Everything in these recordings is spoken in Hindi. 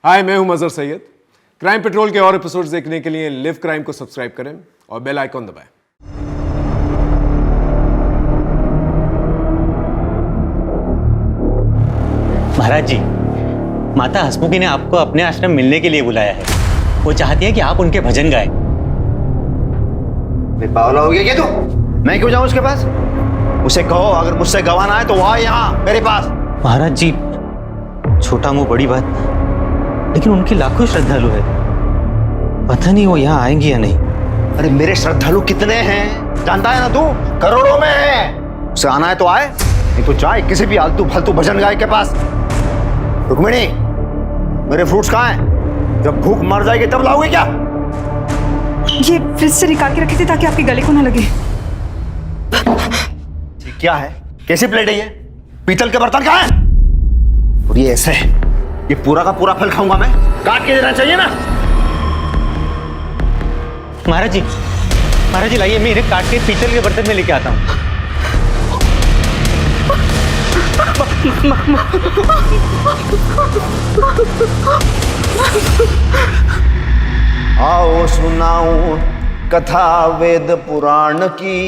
हाय, मैं हूं मजहर सैयद। क्राइम पेट्रोल के और एपिसोड्स देखने के लिए लिव क्राइम को सब्सक्राइब करें और बेल आइकॉन दबाएं। महाराज जी, माता हसमुखी ने आपको अपने आश्रम मिलने के लिए बुलाया है। वो चाहती है कि आप उनके भजन गाएं। पागल हो गया क्या तू? मैं क्यों जाऊं उसके पास? उसे कहो अगर मुझसे गवाना है तो वो आए यहाँ मेरे पास। महाराज जी, छोटा मुंह बड़ी बात, लेकिन उनकी लाखों श्रद्धालु है। पता नहीं वो यहाँ आएंगी या नहीं। अरे मेरे श्रद्धालु कितने हैं जानता है ना तू? करोड़ों में है। उसे आना है तो आए, नहीं तो जाए किसी भी आलतू फालतू भजन गाय के पास। रुक्मिणी, मेरे फ्रूट्स कहाँ हैं? जब भूख मर जाएगी तब लाओगे क्या? ये फ्रिज से निकाल के रखी थी ताकि आपके गले को ना लगे। क्या है? कैसी प्लेट है ये? पीतल के बर्तन कहाँ हैं? और ये ऐसे, ये पूरा का पूरा फल खाऊंगा मैं? काट के देना चाहिए ना। महाराज जी लाइए, मैं इन्हें काट के पीतल के बर्तन में लेके आता हूँ। आओ सुनाऊं कथा वेद पुराण की,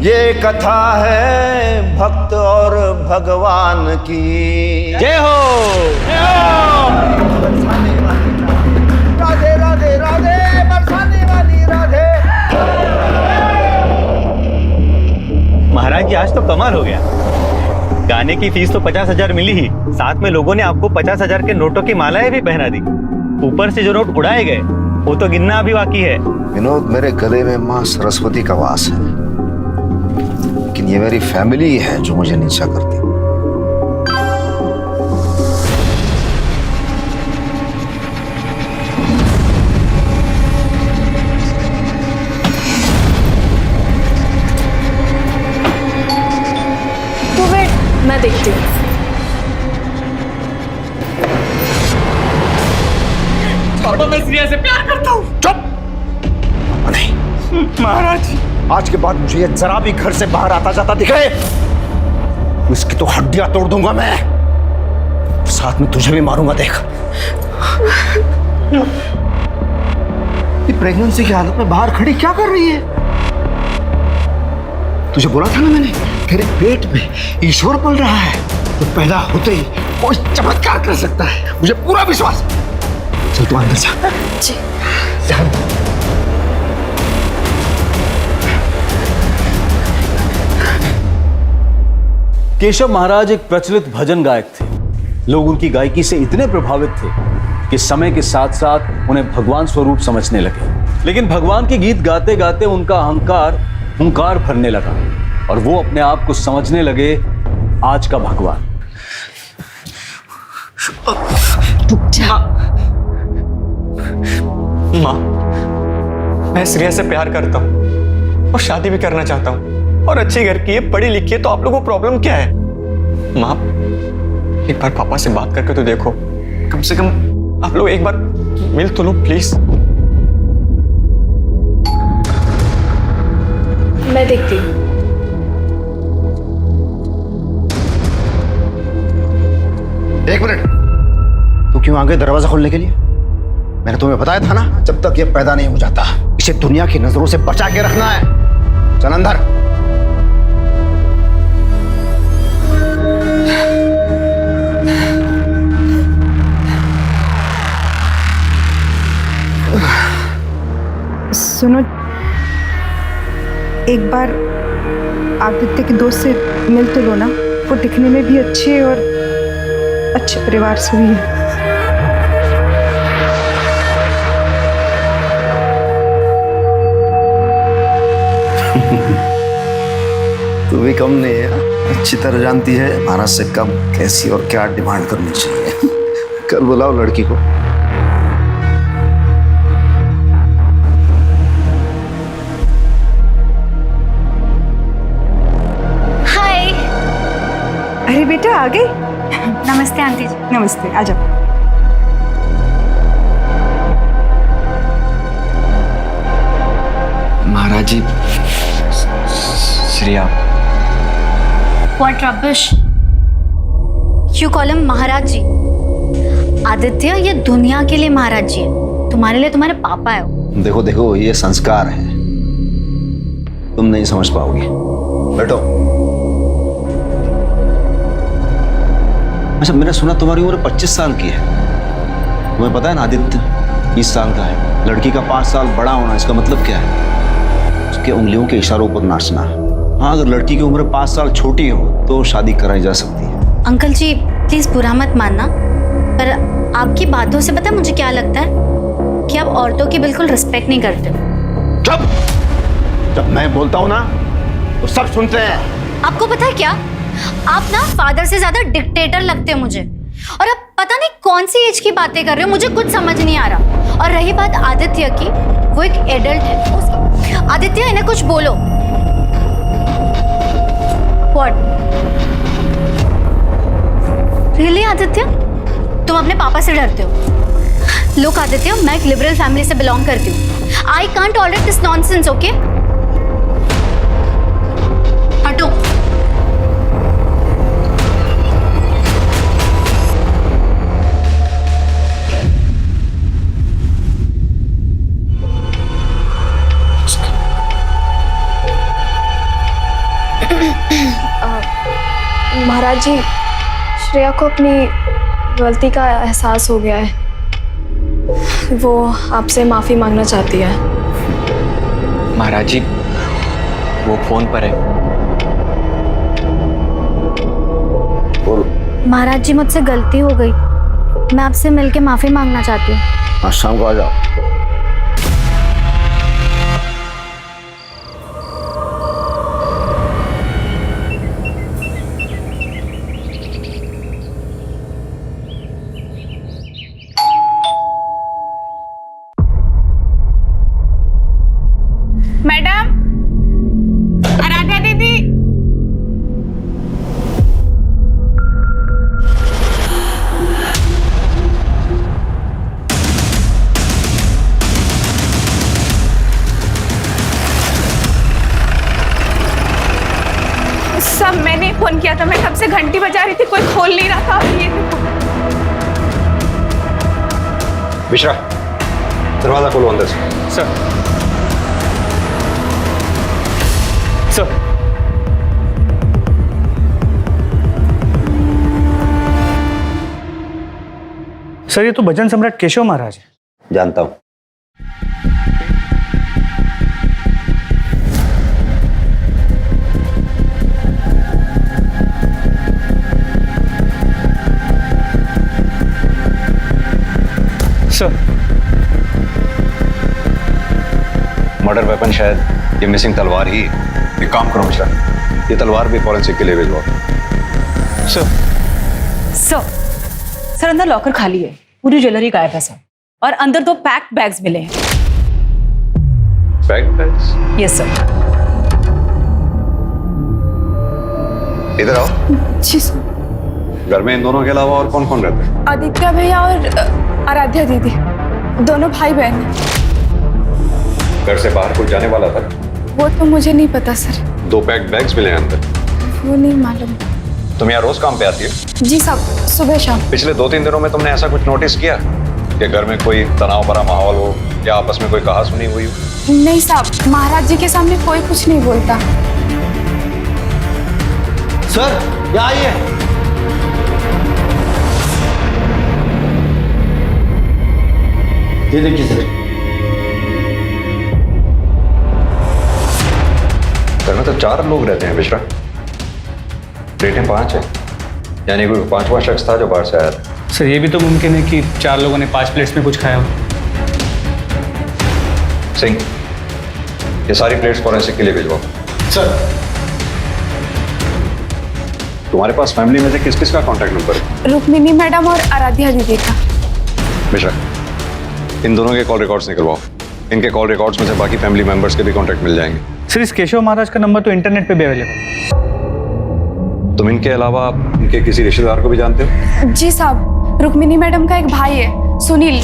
ये कथा है भक्त और भगवान की। जय हो। राधे राधे राधे, बरसाने वाली राधे। महाराज जी, आज तो कमाल हो गया। गाने की फीस तो 50,000 मिली ही, साथ में लोगों ने आपको 50,000 के नोटों की मालाएं भी पहना दी। ऊपर से जो नोट उड़ाए गए वो तो गिनना अभी बाकी है। विनोद, मेरे गले में माँ सरस्वती का वास है, लेकिन ये मेरी फैमिली है जो मुझे नीचा करती। तो वेट, मैं देखती हूँ। पापा, मैं श्रेया से प्यार करता हूँ। चुप! नहीं महाराज जी, आज के बाद मुझे ये जरा भी घर से बाहर आता जाता दिखे, इसकी तो हड्डियां तोड़ दूंगा मैं, साथ में तुझे भी मारूंगा। देख, ये प्रेगनेंसी की हालत में बाहर खड़ी क्या कर रही है? तुझे बोला था ना मैंने, तेरे पेट में ईश्वर पल रहा है, तो पैदा होते ही कोई चमत्कार कर सकता है, मुझे पूरा विश्वास है। चल तू अंदर जा। जी। केशव महाराज एक प्रचलित भजन गायक थे। लोग उनकी गायकी से इतने प्रभावित थे कि समय के साथ साथ उन्हें भगवान स्वरूप समझने लगे। लेकिन भगवान के गीत गाते गाते उनका अहंकार हुंकार भरने लगा और वो अपने आप को समझने लगे आज का भगवान। माँ, मैं श्रेया से प्यार करता हूँ और शादी भी करना चाहता हूँ, और अच्छे घर की है, पढ़ी लिखी है, तो आप लोगों को प्रॉब्लम क्या है? माँ, एक बार पापा से बात करके तो देखो, कम से कम आप लोग एक बार मिल तो लो प्लीज। मैं देखती हूँ। एक मिनट, तू क्यों आ गई दरवाजा खोलने के लिए? मैंने तुम्हें बताया था ना, जब तक ये पैदा नहीं हो जाता इसे दुनिया की नजरों से बचा के रखना है। चल अंदर। सुनो, एक बार आदित्य के दोस्त से मिल तो लो ना, वो दिखने में भी अच्छे और अच्छे परिवार से भी है। तू भी कम नहीं है, अच्छी तरह जानती है महाराज से कब कैसी और क्या डिमांड करनी चाहिए। कल बुलाओ लड़की को। हाय। अरे बेटा, आ गई? नमस्ते आंटी जी। नमस्ते, आ जाओ। महाराज जी, Shreya. What rubbish! You call him Maharaj ji. Aditya, ये दुनिया के लिए महाराज जी है, तुम्हारे लिए तुम्हारे पापा है वो। देखो देखो, ये संस्कार है, तुम नहीं समझ पाओगे। बैठो। अच्छा, मैंने सुना तुम्हारी उम्र 25 साल की है। तुम्हें पता है ना, आदित्य 20 साल का है। लड़की का 5 साल बड़ा होना, इसका मतलब क्या है? उसके उंगलियों के इशारों पर नाचना। हाँ, अगर लड़की की उम्र 5 साल छोटी हो तो शादी कराई जा सकती है। अंकल जी प्लीज बुरा मत मानना, पर आपकी बातों से पता है मुझे क्या लगता है कि आप औरतों की बिल्कुल रिस्पेक्ट नहीं करते हो। जब जब मैं बोलता हूँ ना तो सब सुनते हैं। आपको पता है क्या, आप ना फादर से ज्यादा डिक्टेटर लगते हो मुझे। और अब पता नहीं कौन सी एज की बातें कर रहे हो, मुझे कुछ समझ नहीं आ रहा। और रही बात आदित्य की, वो एक एडल्ट है। आदित्य, इन्हें कुछ बोलो। व्हाट? रियली आदित्य, तुम अपने पापा से डरते हो? लुक आदित्य, मैं एक लिबरल फैमिली से बिलोंग करती हूँ। I can't tolerate this nonsense, okay? हटो। महाराज जी, श्रेया को अपनी गलती का एहसास हो गया है। वो आपसे माफी मांगना चाहती है। महाराज जी, वो फोन पर है। महाराज जी, मुझसे गलती हो गई, मैं आपसे मिलके माफी मांगना चाहती हूँ। आज शाम को आ जाओ। मैडम, आराध्या दीदी। सब मैंने फोन किया था, मैं कब से घंटी बजा रही थी, कोई खोल नहीं रहा था। ये मिश्रा, दरवाजा खोलो अंदर से। सर। सर। सर, ये तो भजन सम्राट केशव महाराज है। जानता हूं। सर, मर्डर वेपन शायद ये मिसिंग तलवार ही। एक काम करो मिश्रा, ये तलवार भी फॉरेंसिक के लिए भिजवाओ। सर। सर, अंदर लॉकर खाली है, पूरी ज्वेलरी गायब है सर, और अंदर 2 पैक्ड बैग्स मिले हैं। Packed bags? Yes sir. इधर आओ। जी सर। घर में इन दोनों के अलावा और कौन कौन रहते हैं? आदित्य भैया और आराध्या दीदी, दोनों भाई बहन हैं। घर से बाहर कोई जाने वाला था? वो तो मुझे नहीं पता सर। 2 पैक्ड बैग्स मिले हैं अंदर। वो नहीं मालूम। तुम यहाँ रोज काम पे आती हो? जी साहब, सुबह शाम। पिछले 2-3 दिनों में तुमने ऐसा कुछ नोटिस किया कि घर में कोई तनाव भरा माहौल हो या आपस में कोई कहा सुनी हुई हो? नहीं साहब, महाराज जी के सामने कोई कुछ नहीं बोलता। सर, यहाँ आइए। ये देखिए सर। घर में तो 4 लोग रहते हैं मिश्रा, प्लेटें 5 हैं, यानी कोई 5वां शख्स था जो बाहर से आया था। सर, ये भी तो मुमकिन है कि 4 लोगों ने 5 प्लेट्स में कुछ खाया हो। सिंह, ये सारी प्लेट्स फॉरेंसिक के लिए भिजवाओ। सर। तुम्हारे पास फैमिली में से किस किस का कॉन्टैक्ट नंबर है? रुक्मिनी मैडम और आराध्या दीदी का। मिश्रा, इन दोनों के कॉल रिकॉर्ड्स निकलवाओ। इनके कॉल रिकॉर्ड्स में से बाकी फैमिली मेंबर्स के भी कॉन्टैक्ट मिल जाएंगे। सर, इस केशव महाराज का नंबर तो इंटरनेट पे भी अवेलेबल। तुम इनके अलावा इनके किसी रिश्तेदार को भी जानते हो? जी साहब, रुक्मिनी मैडम का एक भाई है, सुनील।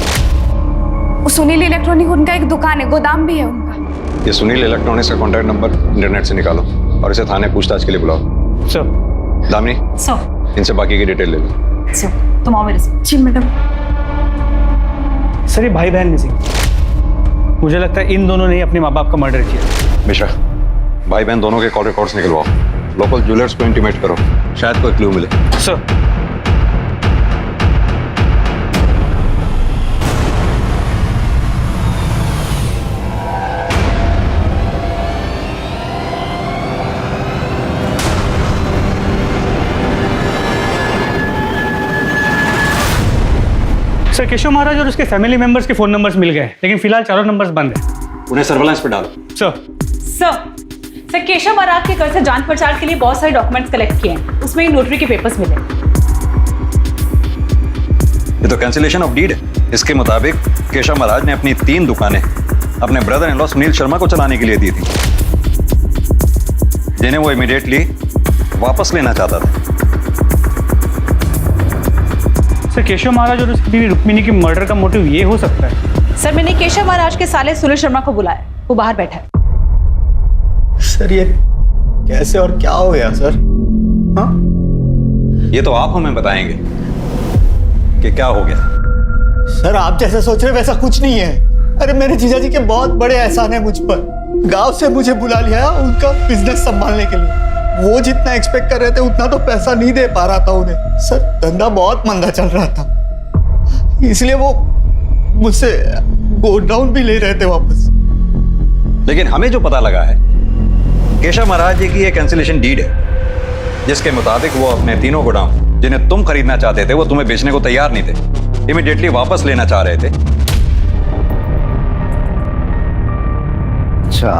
सुनील इलेक्ट्रॉनिक, उनका एक दुकान है, गोदाम भी है उनका। ये सुनील इलेक्ट्रॉनिक्स का कॉन्टैक्ट नंबर इंटरनेट से निकालो और इसे थाने पूछताछ के लिए बुलाओ। सर। दामिनी, सर। इनसे बाकी की डिटेल ले लो। सर, तुम आओ मेरे साथ। जी मैडम। सर ये भाई बहन मिसिंग। मुझे लगता है इन दोनों ने ही अपने माँ बाप का मर्डर किया। मिश्रा, भाई बहन दोनों के कॉल रिकॉर्ड्स निकलवाओ, लोकल ज्वेलर्स को इंटीमेट करो, शायद कोई क्लू मिले। सर सर केशव महाराज और उसके फैमिली मेंबर्स के फोन नंबर्स मिल गए, लेकिन फिलहाल चारों नंबर्स बंद है। उन्हें सर्विलांस पे डालो। सर केशव महाराज के घर से जांच पड़ताल के लिए बहुत सारे डॉक्यूमेंट्स कलेक्ट किए हैं, उसमें ही नोटरी के पेपर्स मिले। ये तो कैंसिलेशन ऑफ डीड है। इसके मुताबिक केशव महाराज ने अपनी 3 दुकानें अपने brother in law Sunil Sharma को चलाने के लिए दी थी, जिन्हें वो इमीडिएटली वापस लेना चाहता था। सर केशव महाराज और उसकी बीवी रुक्मिणी की मर्डर का मोटिव ये हो सकता है। सर मैंने केशव महाराज के साले सुनील शर्मा को बुलाया, वो बाहर बैठा है। सर ये कैसे और क्या हो गया सर? हाँ, ये तो आप हमें बताएंगे कि क्या हो गया। सर आप जैसा सोच रहे वैसा कुछ नहीं है। अरे मेरे जीजा जी के बहुत बड़े एहसान है मुझ पर। गांव से मुझे बुला लिया उनका बिजनेस संभालने के लिए। वो जितना एक्सपेक्ट कर रहे थे उतना तो पैसा नहीं दे पा रहा था उन्हें। सर धंधा बहुत मंदा चल रहा था, इसलिए वो मुझसे गोल्ड डाउन भी ले रहे थे वापस। लेकिन हमें जो पता लगा है, केशव महाराज जी की एक कैंसिलेशन डीड है, जिसके मुताबिक वो अपने 3 गोडाउन जिन्हें तुम खरीदना चाहते थे वो तुम्हें बेचने को तैयार नहीं थे, इमीडिएटली वापस लेना चाह रहे थे। अच्छा,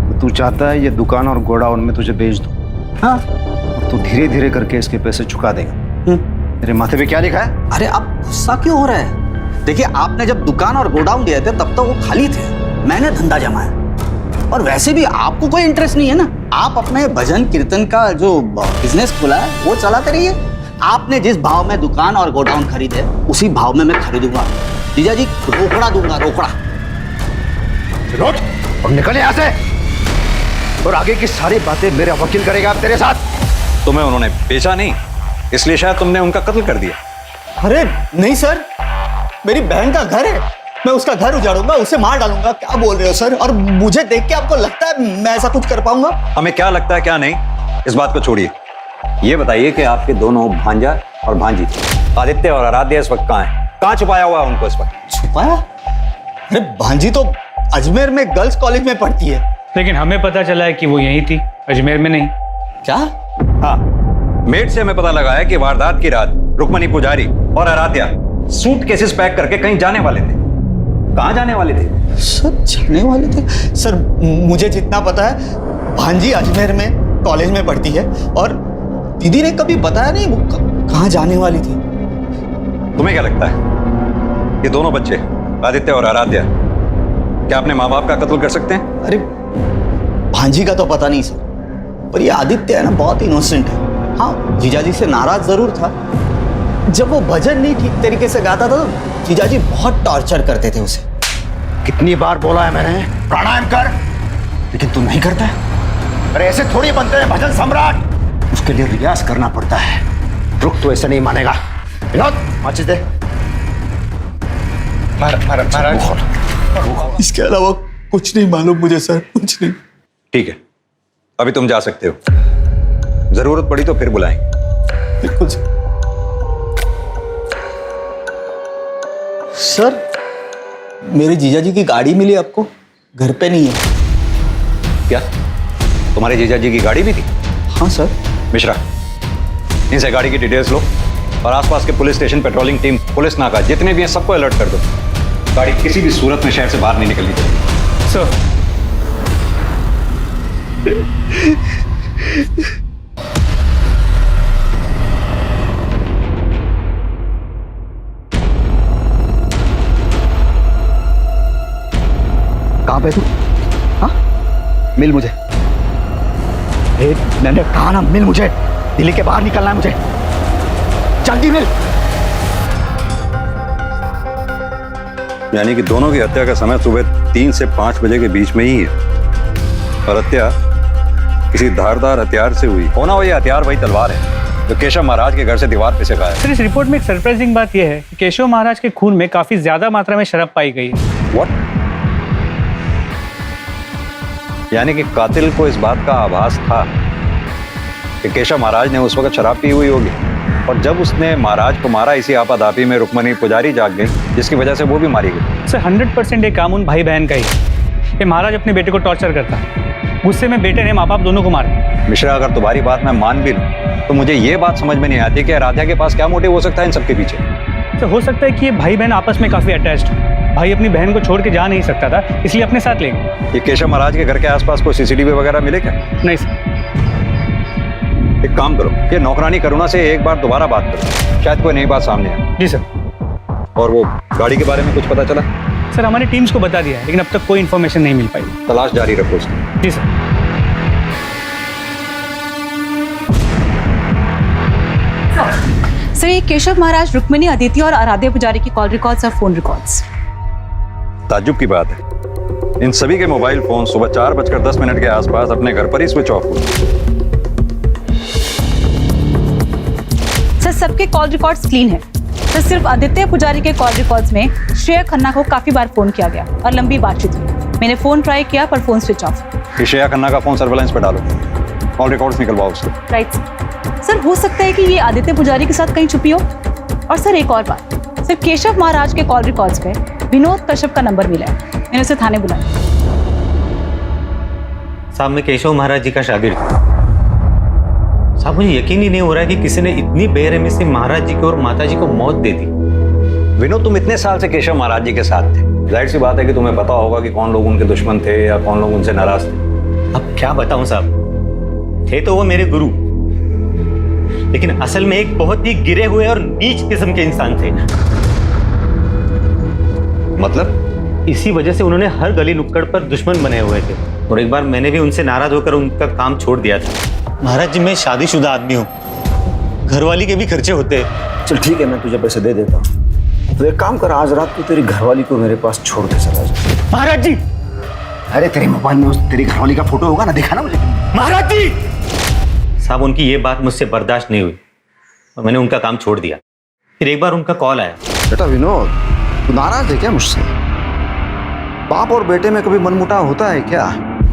तो तू चाहता है ये दुकान और गोडाउन में तुझे बेच दूं? हाँ, और तू धीरे धीरे करके इसके पैसे चुका देगा। तेरे माथे पे क्या लिखा है? अरे आप गुस्सा क्यों हो रहे हैं? देखिए आपने जब दुकान और गोडाउन दिए थे तब तो वो खाली थे, मैंने धंधा जमाया। और वैसे भी आपको कोई इंटरेस्ट नहीं है ना, आप अपने भजन कीर्तन का जो बिजनेस खोला है वो चलाते रहिए। आपने जिस भाव में दुकान और गोडाउन खरीदे उसी भाव में मैं खरीदूंगा। जीजा जी रोकड़ा दूंगा, रोकड़ा। और निकल यहाँ से, और आगे की सारी बातें मेरा वकील करेगा तेरे साथ। तुम्हें उन्होंने बेचा नहीं, इसलिए शायद तुमने उनका कत्ल कर दिया। अरे नहीं सर, मेरी बहन का घर है, मैं उसका घर उजाड़ूंगा, उसे मार डालूंगा। क्या बोल रहे हो सर? और मुझे देख के आपको लगता है मैं ऐसा कुछ कर पाऊंगा? हमें क्या लगता है क्या नहीं, इस बात को छोड़िए। ये बताइए कि आपके दोनों भांजा और भांजी आदित्य और आराध्या इस वक्त कहाँ हैं? कहाँ छुपाया हुआ है उनको इस वक्त? छुपाया? अरे भांजी तो अजमेर में गर्ल्स कॉलेज में पढ़ती है। लेकिन हमें पता चला है कि वो यहीं थी, अजमेर में नहीं। क्या? हाँ, मेट से हमें पता लगा है कि वारदात की रात रुक्मणी पुजारी और आराध्या सूटकेसेस पैक करके कहीं जाने वाले थे। कहाँ जाने वाले थे? सर जाने वाले थे? सर मुझे जितना पता है भांजी अजमेर में कॉलेज में पढ़ती है, और दीदी ने कभी बताया नहीं वो कहाँ जाने वाली थी। तुम्हें क्या लगता है ये दोनों बच्चे आदित्य और आराध्या क्या अपने माँ बाप का कत्ल कर सकते हैं? अरे भांजी का तो पता नहीं सर, पर ये आदित्य है ना बहुत इनोसेंट है। हाँ, जीजाजी से नाराज जरूर था। जब वो भजन नहीं ठीक तरीके से गाता था तो जीजाजी बहुत टॉर्चर करते थे उसे। कितनी बार बोला है मैंने प्राणायाम कर, लेकिन तू नहीं करता है। अरे ऐसे थोड़ी बनते हैं भजन सम्राट, उसके लिए रियाज करना पड़ता है। रुक, तो ऐसे नहीं मानेगा। विनोद माचिस दे। इसके अलावा कुछ नहीं मालूम मुझे सर, कुछ नहीं। ठीक है, अभी तुम जा सकते हो, जरूरत पड़ी तो फिर बुलाएंगे। बिल्कुल सर। मेरे जीजाजी की गाड़ी मिली आपको, घर पे नहीं है। क्या तुम्हारे जीजाजी की गाड़ी भी थी? हाँ सर। मिश्रा, इनसे गाड़ी की डिटेल्स लो और आसपास के police station, patrolling team, police नाका जितने भी हैं सबको अलर्ट कर दो। गाड़ी किसी भी सूरत में शहर से बाहर नहीं निकलनी चाहिए। सर कहां पे तू? हाँ, मिल मुझे। मैंने कहा ना मिल मुझे, दिल्ली के बाहर निकलना है मुझे, जल्दी मिल। यानी कि दोनों की हत्या का समय सुबह 3 से 5 बजे के बीच में ही है, और हत्या किसी धारदार हथियार से हुई होना। वो ये हथियार वही तलवार है जो केशव महाराज के घर से दीवार पे से गायब। सर इस रिपोर्ट में एक सरप्राइजिंग बात यह है कि केशव महाराज के खून में काफी ज्यादा मात्रा में शराब पाई गई है। What? यानी कि कातिल को इस बात का आभास था कि केशव महाराज ने उस वक्त शराब पी हुई होगी, और जब उसने महाराज को मारा इसी आपाधापी में रुक्मणी पुजारी जाग गई, जिसकी वजह से वो भी मारी गई। सर 100% ये काम उन भाई बहन का ही है। ये महाराज अपने बेटे को टॉर्चर करता है, गुस्से में बेटे ने माँ बाप दोनों को मारा। मिश्रा, अगर तुम्हारी बात मैं मान भी लूं तो मुझे ये बात समझ में नहीं आती कि आराध्या के पास क्या मोटिव हो सकता है इन सबके पीछे। तो हो सकता है कि ये भाई बहन आपस में काफी अटैच्ड हो। भाई अपनी बहन को छोड़ के जा नहीं सकता था, इसलिए अपने साथ ले गए। ये केशव महाराज के घर के आसपास कोई सीसीटीवी वगैरह मिले क्या? नहीं सर। एक काम करो, ये नौकरानी करुणा से एक बार दोबारा बात करो, शायद कोई नई बात सामने आए। जी सर। और वो गाड़ी के बारे में कुछ पता चला? सर हमारी टीम्स को बता दिया है, लेकिन अब तक कोई इन्फॉर्मेशन नहीं मिल पाई। तलाश जारी रखो उसकी। जी सर। सर ये केशव महाराज, रुक्मिणी, अदिति और आराध्या पुजारी की कॉल रिकॉर्ड्स और फोन रिकॉर्ड्स। ताज्जुब की बात है, इन सभी के मोबाइल फोन सुबह 4:10 के आसपास अपने घर पर ही स्विच ऑफ हुए। सर सबके कॉल रिकॉर्ड्स क्लीन है। सर सिर्फ आदित्य पुजारी के कॉल रिकॉर्ड्स में श्रेया खन्ना को काफी बार फोन किया गया और लंबी बातचीत हुई। मैंने फोन ट्राई किया पर phone switch off. Shreya Khanna का फोन सर्वेलेंस पे डालो, कॉल रिकॉर्ड्स निकलवाओ उसके। Right sir. हो सकता है कि ये आदित्य पुजारी के साथ कहीं छुपी हो। और सर एक और बात, सर केशव महाराज के कॉल रिकॉर्ड्स पे विनोद कश्यप का नंबर मिला है। मैंने उसे थाने बुलाया। साहब मैं केशव महाराज जी का शागिर्द हूँ। साहब मुझे यकीन ही नहीं हो रहा है कि किसी ने इतनी बेरहमी से महाराज जी को और माता जी को मौत दे दी। विनोद, तुम इतने साल से केशव महाराज जी के साथ थे, जाहिर सी बात है कि तुम्हें पता होगा कि कौन लोग उनके दुश्मन थे या कौन लोग उनसे नाराज थे। अब क्या बताऊं साहब, थे तो वो मेरे गुरु, लेकिन असल में एक बहुत ही गिरे हुए और नीच किस्म के इंसान थे। मतलब? इसी वजह से उन्होंने हर गली नुक्कड़ पर दुश्मन बने हुए थे, और एक बार मैंने भी उनसे नाराज होकर उनका काम छोड़ दिया था। महाराज जी मैं शादीशुदा आदमी हूँ, घरवाली के भी खर्चे होते हैं। चल ठीक है, मैं तुझे पैसे दे देता हूँ। तो एक काम कर, आज रात को तेरी घरवाली को मेरे पास छोड़ के चला जा। महाराज जी! अरे तेरे मोबाइल में उस तेरी घरवाली का फोटो होगा ना, दिखा ना मुझे। महाराज जी! साहब उनकी ये बात मुझसे बर्दाश्त नहीं हुई और मैंने उनका काम छोड़ दिया। फिर एक बार उनका कॉल आया। बेटा विनोद, तू नाराज है क्या मुझसे? बाप और बेटे में कभी मनमुटाव होता है क्या?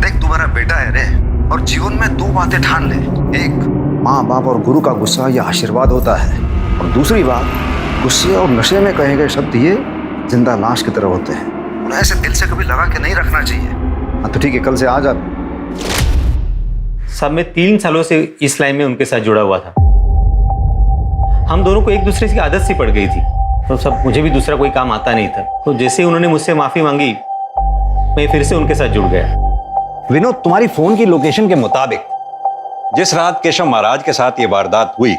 देख तू मेरा बेटा है रे, और जीवन में दो बातें ठान ले। एक, माँ बाप और गुरु का गुस्सा यह आशीर्वाद होता है, और दूसरी बात, गुस्से और नशे में कहे गए शब्द ये जिंदा लाश की तरह होते हैं। उन्हें ऐसे दिल से कभी लगा के नहीं रखना चाहिए। हाँ तो ठीक है, कल से आ जा। साहब मैं 3 सालों से इस लाइन में उनके साथ जुड़ा हुआ था। हम दोनों को एक दूसरे की आदत सी पड़ गई थी, तो सब मुझे भी दूसरा कोई काम आता नहीं था। तो जैसे ही उन्होंने मुझसे माफी मांगी, मैं फिर से उनके साथ जुड़ गया। विनोद, तुम्हारी फोन की लोकेशन के मुताबिक जिस रात केशव महाराज के साथ ये वारदात हुई,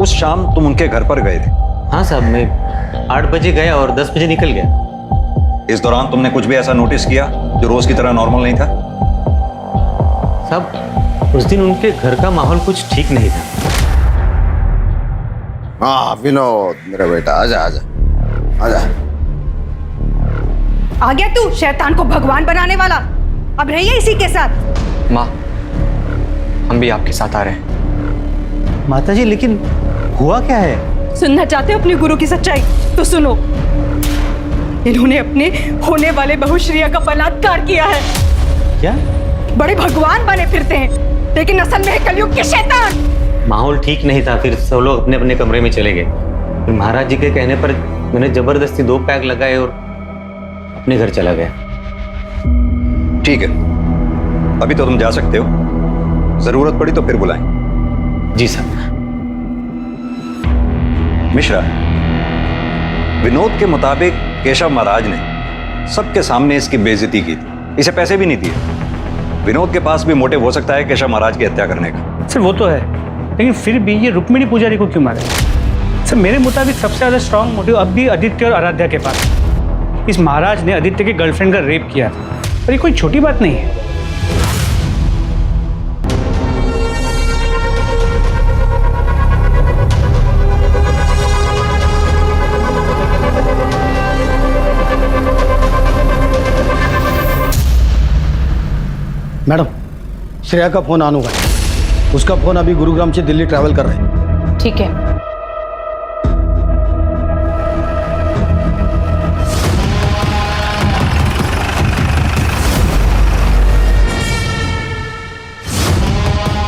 उस शाम तुम उनके घर पर गए थे। हाँ साहब, मैं 8 बजे गया और 10 बजे निकल गया। इस दौरान तुमने कुछ भी ऐसा नोटिस किया जो रोज की तरह नॉर्मल नहीं था? साहब उस दिन उनके घर का माहौल कुछ ठीक नहीं था। हाँ विनोद मेरा बेटा, आजा आजा आजा। आ गया तू शैतान को भगवान बनाने वाला। अब रहिए इसी के साथ। माँ, हम भी आपके साथ आ रहे हैं। माता जी, लेकिन हुआ क्या है? सुनना चाहते हो अपने गुरु की सच्चाई? तो सुनो। इन्होंने अपने होने वाले बहू श्रेया का बलात्कार किया है। क्या? बड़े भगवान बने फिरते हैं, लेकिन असल में है कलयुग के शैतान। माहौल ठीक नहीं था, फिर सब लोग अपने अपने कमरे में चले गए। फिर महाराज जी के कहने पर मैंने जबरदस्ती 2 पैक लगाए और अपने घर चला गया। ठीक है, अभी तो तुम जा सकते हो, जरूरत पड़ी तो फिर बुलाएं। जी साहब। मिश्रा, विनोद के मुताबिक केशव महाराज ने सबके सामने इसकी बेइज्जती की थी, इसे पैसे भी नहीं दिए। विनोद के पास भी मोटिव हो सकता है केशव महाराज की हत्या करने का। सर वो तो है, लेकिन फिर भी ये रुक्मिणी पुजारी को क्यों मारा? सर मेरे मुताबिक सबसे ज्यादा स्ट्रांग मोटिव अब भी आदित्य और आराध्या के पास। इस महाराज ने आदित्य के गर्लफ्रेंड का रेप किया था, और ये कोई छोटी बात नहीं है। मैडम, श्रेया का फोन ऑन होगा। उसका फोन अभी गुरुग्राम से दिल्ली ट्रैवल कर रहा है। ठीक है।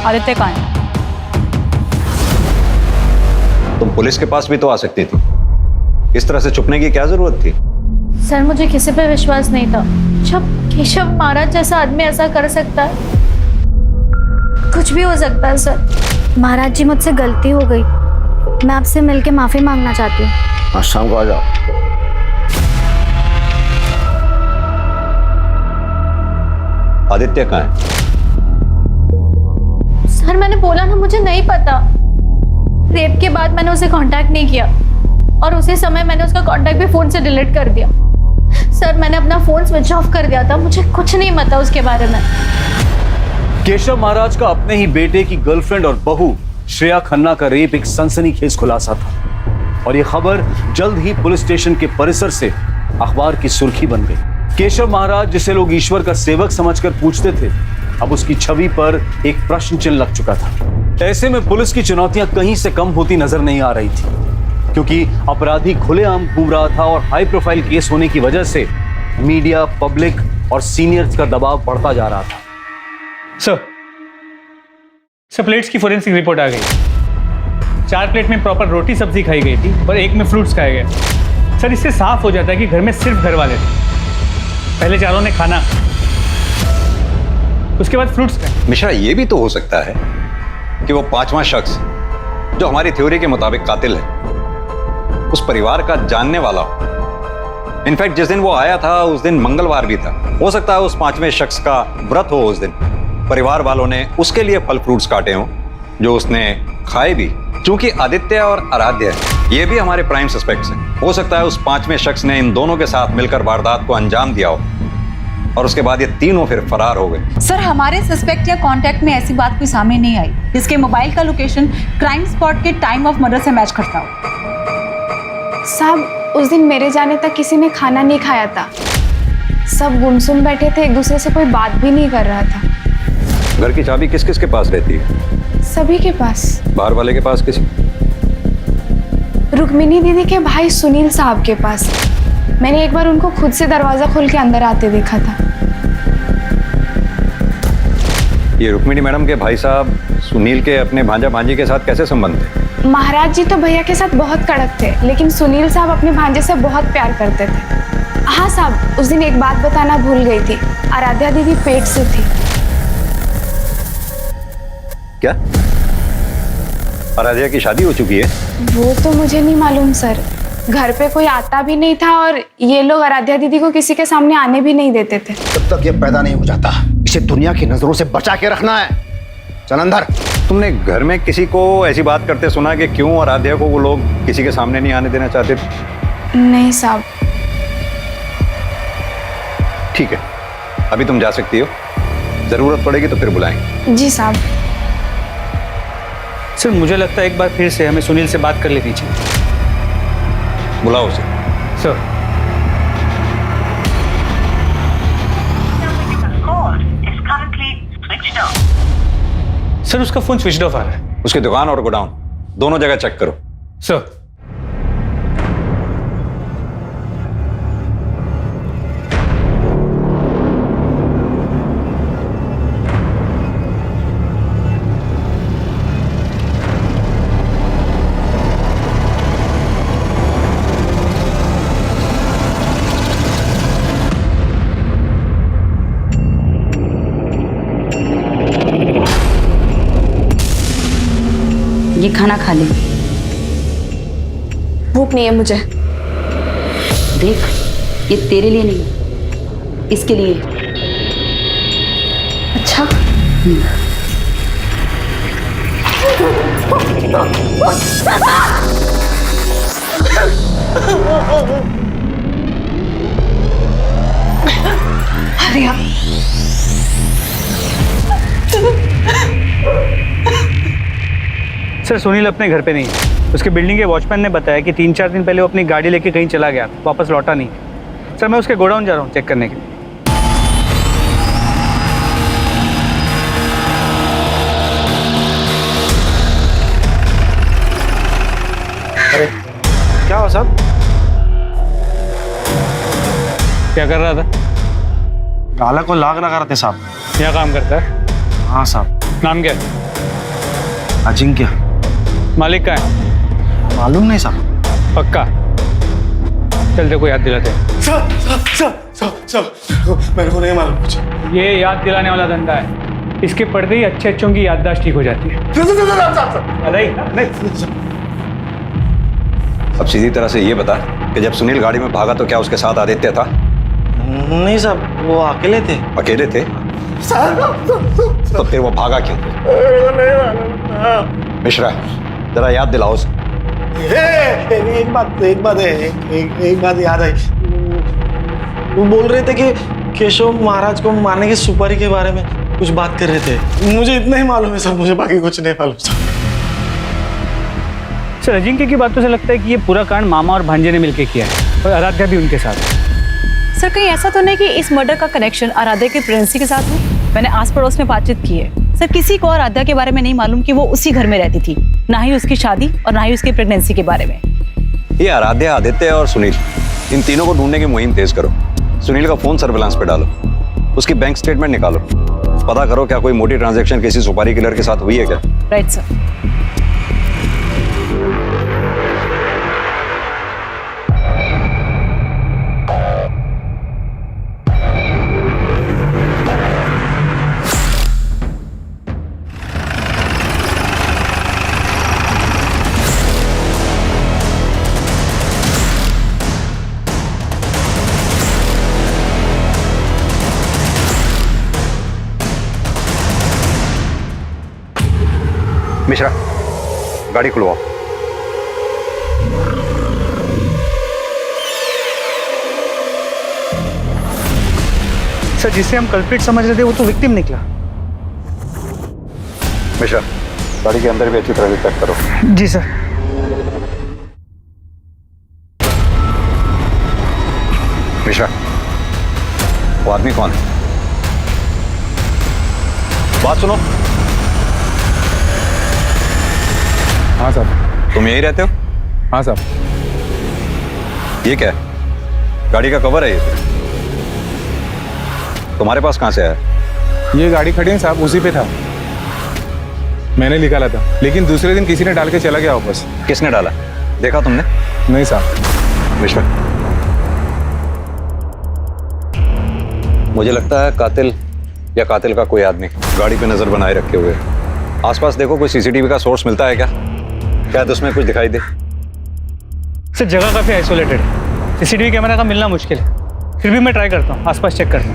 आदित्य कहाँ है? तुम पुलिस के पास भी तो आ सकती थी, इस तरह से छुपने की क्या जरूरत थी? सर मुझे किसी पे विश्वास नहीं था। जब केशव महाराज जैसा आदमी ऐसा कर सकता है, कुछ भी हो सकता है सर। महाराज जी मुझसे गलती हो गई, मैं आपसे मिलके माफी मांगना चाहती हूँ। आज शाम को आ जाओ। आदित्य कहाँ है? सर मैंने बोला ना, मुझे नहीं पता। रेप के बाद मैंने उसे कांटेक्ट नहीं किया और उसी समय मैंने उसका कांटेक्ट भी फोन से डिलीट कर दिया। सर मैंने अपना फोन स्विच ऑफ कर दिया था, मुझे कुछ नहीं पता उसके बारे में। केशव महाराज का अपने ही बेटे की गर्लफ्रेंड और बहू श्रेया खन्ना का रेप एक सनसनीखेज खुलासा था और यह खबर जल्द ही पुलिस स्टेशन के परिसर से अखबार की सुर्खी बन गई। केशव महाराज, जिसे लोग ईश्वर का सेवक समझकर पूछते थे, अब उसकी छवि पर एक प्रश्न चिन्ह लग चुका था। ऐसे में पुलिस की चुनौतियां कहीं से कम होती नजर नहीं आ रही थी, क्योंकि अपराधी खुलेआम घूम रहा था और हाई प्रोफाइल केस होने की वजह से मीडिया, पब्लिक और सीनियर्स का दबाव बढ़ता जा रहा था। सर प्लेट्स की फोरेंसिक रिपोर्ट आ गई। 4 प्लेट में प्रॉपर रोटी सब्जी खाई गई थी और 1 में फ्रूट्स खाए गए। सर इससे साफ हो जाता है कि घर में सिर्फ घर वाले थे। पहले चारों ने खाना, उसके बाद फ्रूट्स खाए। मिश्रा, ये भी तो हो सकता है कि वो 5वां शख्स जो हमारी थ्योरी के मुताबिक कातिल है, उस परिवार का जानने वाला हो। इनफैक्ट जिस दिन वो आया था उस दिन मंगलवार भी था। हो सकता है उस 5वें शख्स का व्रत हो। उस दिन परिवार वालों ने उसके लिए फल फ्रूट्स काटे हों जो उसने खाए भी। चूंकि आदित्य और आराध्य ये भी हमारे प्राइम सस्पेक्ट्स हैं, हो सकता है उस 5वें शख्स ने इन दोनों के साथ मिलकर वारदात को अंजाम दिया हो और उसके बाद ये तीनों फिर फरार हो गए। सर हमारे सस्पेक्ट या कांटेक्ट में ऐसी बात कोई सामने नहीं आई जिसके मोबाइल का लोकेशन क्राइम स्पॉट के टाइम ऑफ मर्डर से मैच करता हो। साहब उस दिन मेरे जाने तक किसी ने खाना नहीं खाया था। सब गुमसुम बैठे थे, एक दूसरे से कोई बात भी नहीं कर रहा था। घर की चाबी किस किस के पास रहती है? सभी के पास। बाहर वाले के पास किसी? रुक्मिनी दीदी के भाई सुनील साहब के पास। मैंने एक बार उनको खुद से दरवाजा खोल के अंदर आते देखा था। ये रुक्मिनी मैडम के भाई साहब सुनील के अपने भांजा भांजी के साथ कैसे संबंध थे? महाराज जी तो भैया के साथ बहुत कड़क थे, लेकिन सुनील साहब अपने भांजे से बहुत प्यार करते थे। हाँ साहब, उस दिन एक बात बताना भूल गई थी। आराध्या दीदी पेट से थी। क्या आराध्या की शादी हो चुकी है? वो तो मुझे नहीं मालूम सर। घर पे कोई आता भी नहीं था और ये लोग आराध्या दीदी को किसी के सामने आने भी नहीं देते थे। जब तक ये पैदा नहीं हो जाता, इसे दुनिया की नजरों से बचा के रखना है। चल अंदर। तुमने घर में किसी को ऐसी बात करते सुना कि क्यों आराध्या को वो लोग किसी के सामने नहीं आने देना चाहते थे? नहीं साहब। ठीक है, अभी तुम जा सकती हो। जरूरत पड़ेगी तो फिर बुलाएंगे। जी साहब। सर मुझे लगता है एक बार फिर से हमें सुनील से बात कर लेनी चाहिए। बुलाओ उसे। सर सर उसका फोन स्विच ऑफ आ रहा है। उसकी दुकान और गोडाउन दोनों जगह चेक करो। सर ये खाना खा ले। भूख नहीं है मुझे। देख, ये तेरे लिए नहीं, इसके लिए। अच्छा। अरे यार। सर सुनील अपने घर पे नहीं है। उसके बिल्डिंग के वॉचमैन ने बताया कि 3-4 दिन पहले वो अपनी गाड़ी लेके कहीं चला गया, वापस लौटा नहीं। सर मैं उसके गोडाउन जा रहा हूँ चेक करने के लिए। साहब। क्या कर रहा था? गाला को लाग लगा रहे थे साहब। क्या काम करता है? हाँ साहब। नाम क्या है? अजिंक्य। मालिक का है? मालूम नहीं साहब। पक्का? चल देखो याद दिलाते हैं। मेरे को नहीं मालूम कुछ। ये याद दिलाने वाला धंधा है। इसके पढ़ते ही अच्छे अच्छों की याददाश्त ठीक हो जाती है। अब सीधी तरह से ये बता कि जब सुनील गाड़ी में भागा तो क्या उसके साथ आदित्य था? नहीं साहब, वो अकेले थे। अकेले थे? तो फिर वो भागा क्यों? मिश्रा, जरा याद दिलाओ उसे। एक बात याद आई। वो बोल रहे थे कि केशव महाराज को मारने की सुपारी के बारे में कुछ बात कर रहे थे। मुझे इतना ही मालूम है सर, मुझे बाकी कुछ नहीं मालूम सर। अजिंक्य की बातों से लगता है कि ये पूरा कांड मामा और भांजे ने मिलकर किया है और आराध्या भी उनके साथ। सर कहीं ऐसा तो नहीं कि इस मर्डर का कनेक्शन आराध्या के प्रेगनेंसी के साथ हो? मैंने आस पड़ोस में बातचीत की है सर, किसी को आराध्या के बारे में नहीं मालूम कि वो उसी घर में रहती थी, ना ही उसकी शादी और ना ही उसकी प्रेगनेंसी के बारे में। ये आराध्या, आदित्य और सुनील, इन तीनों को ढूंढने की मुहिम तेज करो। सुनील का फोन सर्विलांस पे डालो, उसकी बैंक स्टेटमेंट निकालो, पता करो क्या कोई मोटी ट्रांजैक्शन किसी सुपारी किलर के साथ हुई है क्या। Right sir. मिश्रा, गाड़ी खुलवाओ। सर जिसे हम कल्प्रिट समझ रहे थे वो तो विक्टिम निकला। मिश्रा, गाड़ी के अंदर भी अच्छी तरह से चेक करो। जी सर। मिश्रा, वो आदमी कौन है? बात सुनो। हाँ साहब। तुम यहीं रहते हो? हाँ साहब। ये क्या है? गाड़ी का कवर है ये? तुम्हारे पास कहां से आया? ये गाड़ी खड़ी है साहब, उसी पे था। मैंने निकाला था, लेकिन दूसरे दिन किसी ने डाल के चला गया वापस। किसने डाला? देखा तुमने? नहीं साहब। मिश्रा, मुझे लगता है कातिल या कातिल का कोई आदमी गाड़ी पे नजर बनाए रखे हुए। आसपास देखो, कोई सीसीटीवी का सोर्स मिलता है क्या? शायद उसमें कुछ दिखाई दे। सर जगह काफी आइसोलेटेड है, सीसीटीवी कैमरा का मिलना मुश्किल है। फिर भी मैं ट्राई करता हूँ आसपास चेक करना।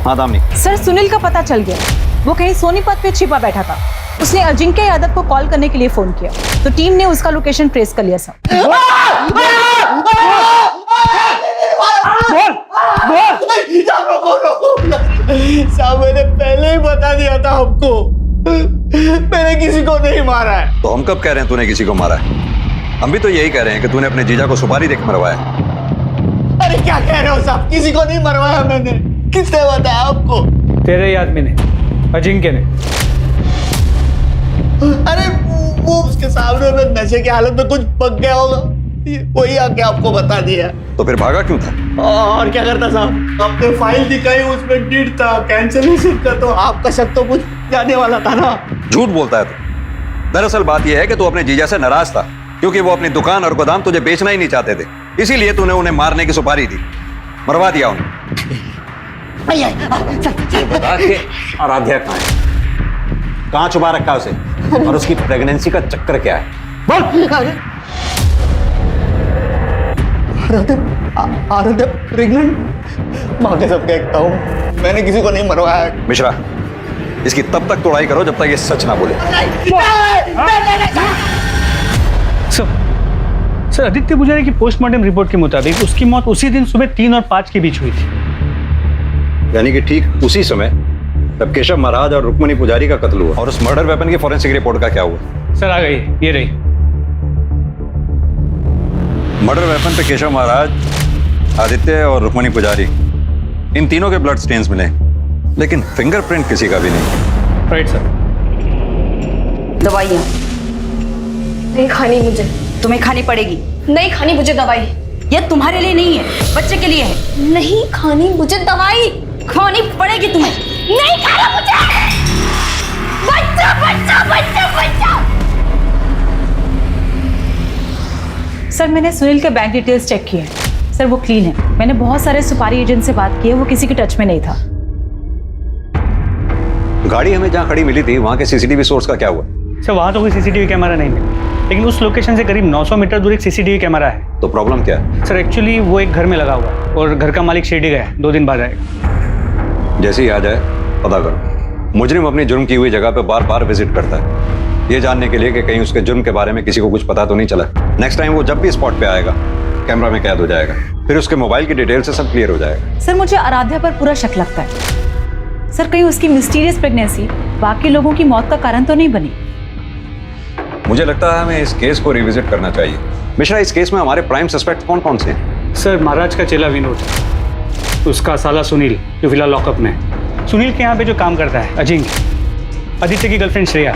हाँ दामिनी। सर सुनील का पता चल गया, वो कहीं सोनीपत पे छिपा बैठा था। उसने अजिंक्य यादव को कॉल करने के लिए फोन किया, तो टीम ने उसका लोकेशन ट्रेस कर लिया सर। साहब मैंने पहले ही बता दिया था हमको, मैंने किसी को नहीं मारा है। तो हम कब कह रहे हैं तूने किसी को मारा है? हम भी तो यही कह रहे हैं कि तूने अपने जीजा को सुपारी देकर मरवाया। अरे क्या कह रहे हो साहब, किसी को नहीं मरवाया मैंने। किसने बताया आपको? तेरे ही आदमी ने, अजिंक्य ने। अरे वो उसके सामने में नशे की हालत में कुछ पक गया होगा, वही आके आपको बता दिया। तो फिर भागा क्यों था? और क्या करता साहब, आपने फाइल दिखाई, उसमें डेट था, कैंसलेशन का, तो आपका शक तो कुछ जाने वाला था ना। झूठ बोलता है तू। दरअसल बात यह है कि तू अपने जीजा से नाराज था, क्योंकि वो अपनी दुकान और गोदाम तुझे बेचना ही नहीं चाहते थे। इसीलिए तूने उन्हें मारने की सुपारी दी, मरवा दिया उन्हें। ये बता के आराध्या कहाँ है? कहाँ छुपा रखा है उसे? और उसकी प्रेगनेंसी का चक्कर क्या है? बोल। आराध्या प्रेग्नेंट? माँ के सब कहता हूँ, मैंने किसी को नहीं मरवाया। मिश्रा, इसकी तब तक तोड़ाई करो जब तक ये सच ना बोले। सर आदित्य पुजारी की पोस्टमार्टम रिपोर्ट के मुताबिक उसकी मौत उसी दिन सुबह 3 और 5 के बीच हुई थी। यानी कि ठीक उसी समय तब केशव महाराज और रुक्मिणी पुजारी का कत्ल हुआ। और उस मर्डर वेपन की फॉरेंसिक रिपोर्ट का क्या हुआ? सर आ गई, ये रही। मर्डर वेपन पे केशव महाराज, आदित्य और रुक्मिणी पुजारी, इन तीनों के ब्लड स्टेन्स मिले, लेकिन फिंगरप्रिंट किसी का भी नहीं। Right sir. दवाइयाँ नहीं खानी मुझे। तुम्हें खानी पड़ेगी। नहीं खानी मुझे दवाई। ये तुम्हारे लिए नहीं है, बच्चे के लिए है। नहीं खानी मुझे दवाई। खानी पड़ेगी तुम्हें। नहीं खाना मुझे। बच्चा बच्चा बच्चा बच्चा। सर मैंने सुनील के बैंक डिटेल्स चेक किए हैं। सर वो क्लीन है। मैंने बहुत सारे सुपारी एजेंट से बात की है, वो किसी के टच में नहीं था। गाड़ी हमें जहाँ खड़ी मिली थी वहाँ के सीसीटीवी सोर्स का क्या हुआ? सर वहाँ तो कोई सीसीटीवी कैमरा नहीं मिला, लेकिन उस लोकेशन से करीब 900 मीटर दूर एक सीसीटीवी कैमरा है। तो प्रॉब्लम क्या है? सर एक्चुअली वो एक घर में लगा हुआ है और घर का मालिक शिरडी गया है, 2 दिन बाद आएगा। जैसे ही आ जाए पता करो। मुजरिम अपनी जुर्म की हुई जगह पे बार बार विजिट करता है, ये जानने के लिए कि कहीं उसके जुर्म के बारे में किसी को कुछ पता तो नहीं चला। नेक्स्ट टाइम वो जब भी स्पॉट पे आएगा कैमरा में कैद हो जाएगा, फिर उसके मोबाइल की डिटेल से सब क्लियर हो जाएगा। सर मुझे आराध्या पर पूरा शक लगता है। सर कहीं उसकी मिस्टीरियस प्रेगनेंसी बाकी लोगों की मौत का कारण तो नहीं बनी? मुझे लगता है हमें इस केस को रिविजिट करना चाहिए। मिश्रा, इस केस में हमारे प्राइम सस्पेक्ट कौन कौन से हैं? सर महाराज का चेला विनोद, उसका साला सुनील जो फिलहाल लॉकअप में है, सुनील के यहाँ पे जो काम करता है अजिंक्य, आदित्य की गर्लफ्रेंड श्रेया,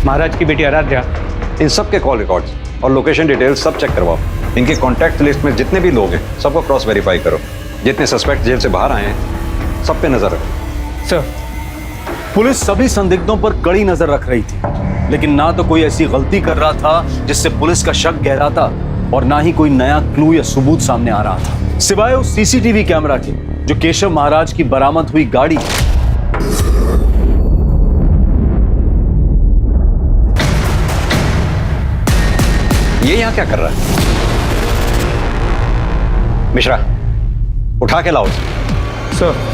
महाराज की बेटी आराध्या। इन सब के कॉल रिकॉर्ड्स और लोकेशन डिटेल्स सब चेक करवाओ। इनके कॉन्टैक्ट लिस्ट में जितने भी लोग हैं सबको क्रॉस वेरीफाई करो। जितने सस्पेक्ट जेल से बाहर आए हैं सब पे नजर रखो। सर पुलिस सभी संदिग्धों पर कड़ी नजर रख रही थी, लेकिन ना तो कोई ऐसी गलती कर रहा था जिससे पुलिस का शक गहराता और ना ही कोई नया क्लू या सबूत सामने आ रहा था, सिवाय उस सीसीटीवी कैमरा के जो केशव महाराज की बरामद हुई गाड़ी। ये यहाँ क्या कर रहा है? मिश्रा, उठा के लाओ। सर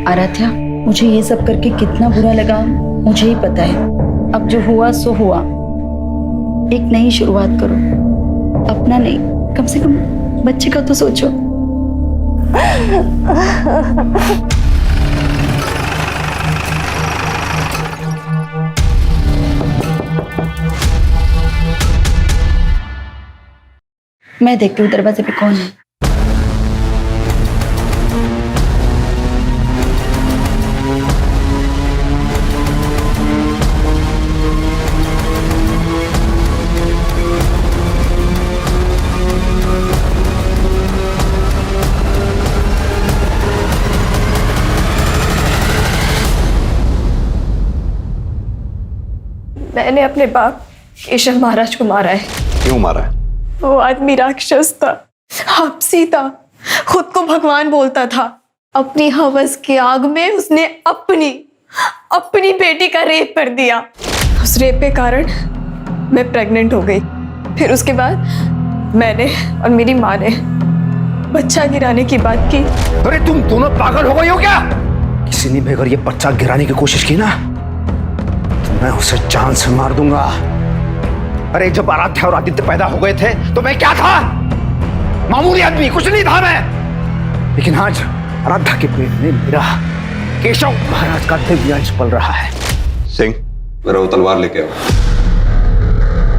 आराध्या, मुझे ये सब करके कितना बुरा लगा मुझे ही पता है। अब जो हुआ सो हुआ। एक नई शुरुआत करो, अपना नहीं, कम से कम बच्चे का तो सोचो। मैं देखती हूँ दरवाजे पे कौन है। मैंने अपने बाप केशव महाराज को मारा है। क्यों मारा है? वो आदमी राक्षस था, आपसी था, खुद को भगवान बोलता था। अपनी हवस की आग में उसने अपनी बेटी का रेप कर दिया। उस रेप के कारण मैं प्रेग्नेंट हो गई। फिर उसके बाद मैंने और मेरी माँ ने बच्चा गिराने की बात की। अरे तुम दोनों पागल हो गई हो क्या? किसी ने भी अगर ये बच्चा गिराने की कोशिश की ना तो मैं उसे जान से मार दूंगा। अरे जब आराध्या और आदित्य पैदा हो गए थे तो मैं क्या था? मामूली आदमी, कुछ नहीं था मैं। लेकिन आज आराध्या के पेट में मेरा केशव महाराज का दिव्य अंश पल रहा है। सिंह, मेरा वो तलवार लेके आओ।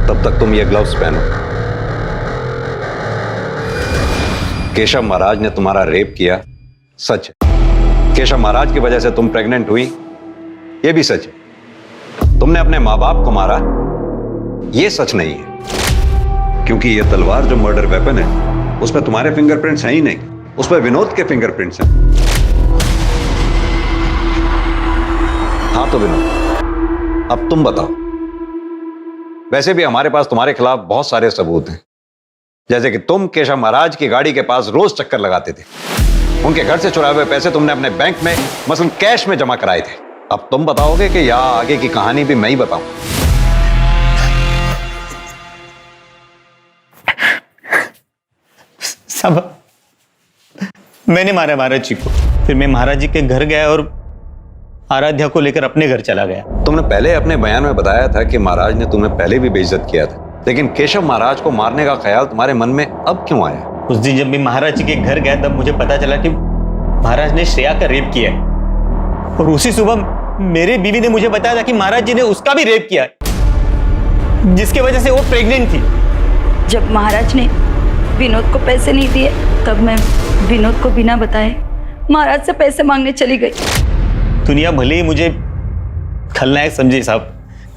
तब तक तुम ये ग्लव्स पहनो। केशव महाराज ने तुम्हारा रेप किया, सच है। केशव महाराज की वजह से तुम प्रेग्नेंट हुई, ये भी सच है। तुमने अपने माँ बाप को मारा, ये सच नहीं है। क्योंकि ये तलवार जो मर्डर वेपन है उस पर तुम्हारे फिंगरप्रिंट्स हैं ही नहीं, उस पर विनोद के फिंगरप्रिंट्स हैं। हाँ तो विनोद, अब तुम बताओ। वैसे भी हमारे पास तुम्हारे खिलाफ बहुत सारे सबूत हैं, जैसे कि तुम केशव महाराज की गाड़ी के पास रोज चक्कर लगाते थे। उनके घर से चुराए हुए पैसे तुमने अपने बैंक में मसलन कैश में जमा कराए थे। अब तुम बताओगे कि या आगे की कहानी भी मैं ही बताऊं? सब मैंने मारा महाराज जी को। फिर मैं महाराज जी के घर गया और आराध्या को लेकर अपने घर चला गया। तुमने पहले अपने बयान में बताया था कि महाराज ने तुम्हें पहले भी बेइज्जत किया था, लेकिन केशव महाराज को मारने का ख्याल तुम्हारे मन में अब क्यों आया? उस दिन जब मैं महाराज जी के घर गया तब मुझे पता चला कि महाराज ने श्रेया का रेप किया है, और उसी सुबह मेरे बीवी ने मुझे बताया था कि महाराज जी ने उसका भी रेप किया है, जिसकी वजह से वो प्रेग्नेंट थी। जब महाराज ने विनोद को पैसे नहीं दिए तब मैं विनोद को बिना बताए महाराज से पैसे मांगने चली गई। दुनिया भले ही मुझे खलनायक समझे साहब,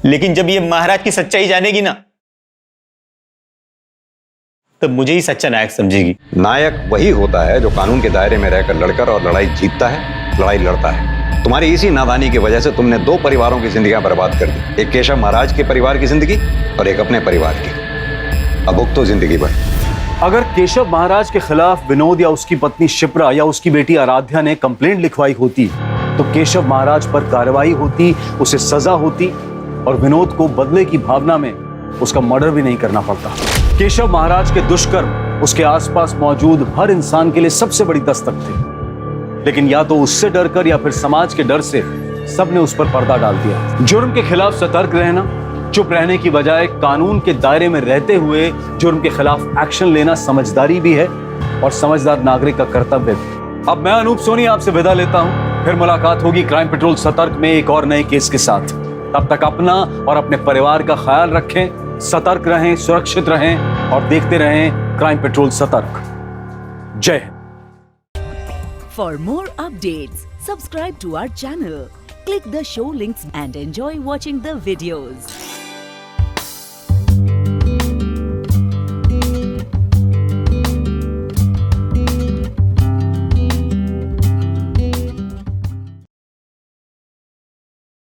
लेकिन जब ये महाराज की सच्चाई जानेगी ना, तब मुझे ही सच्चा नायक समझेगी। नायक वही होता है जो कानून के दायरे में रहकर लड़कर और लड़ाई जीतता है, लड़ाई लड़ता है। तुम्हारी इसी नादानी की वजह से तुमने 2 परिवारों की जिंदगियां बर्बाद कर दी, एक केशव महाराज के परिवार की जिंदगी और एक अपने परिवार की। अब भुगतो जिंदगी भर। अगर केशव महाराज के खिलाफ विनोद या उसकी पत्नी शिप्रा या उसकी बेटी आराध्या ने कंप्लेंट लिखवाई होती तो केशव महाराज पर कार्रवाई होती, उसे सजा होती और विनोद को बदले की भावना में उसका मर्डर भी नहीं करना पड़ता। केशव महाराज के दुष्कर्म उसके आसपास मौजूद हर इंसान के लिए सबसे बड़ी दस्तक थे, लेकिन या तो उससे डरकर या फिर समाज के डर से सबने उस पर पर्दा डाल दिया। जुर्म के खिलाफ सतर्क रहना, चुप रहने की बजाय कानून के दायरे में रहते हुए जुर्म के खिलाफ एक्शन लेना समझदारी भी है और समझदार नागरिक का कर्तव्य भी। अब मैं अनूप सोनी आपसे विदा लेता हूं, फिर मुलाकात होगी क्राइम पेट्रोल सतर्क में एक और नए केस के साथ। तब तक अपना और अपने परिवार का ख्याल रखें, सतर्क रहें, सुरक्षित रहें और देखते रहें क्राइम पेट्रोल सतर्क। जय Hind. For more updates, subscribe to our channel, click the show links and enjoy watching the videos.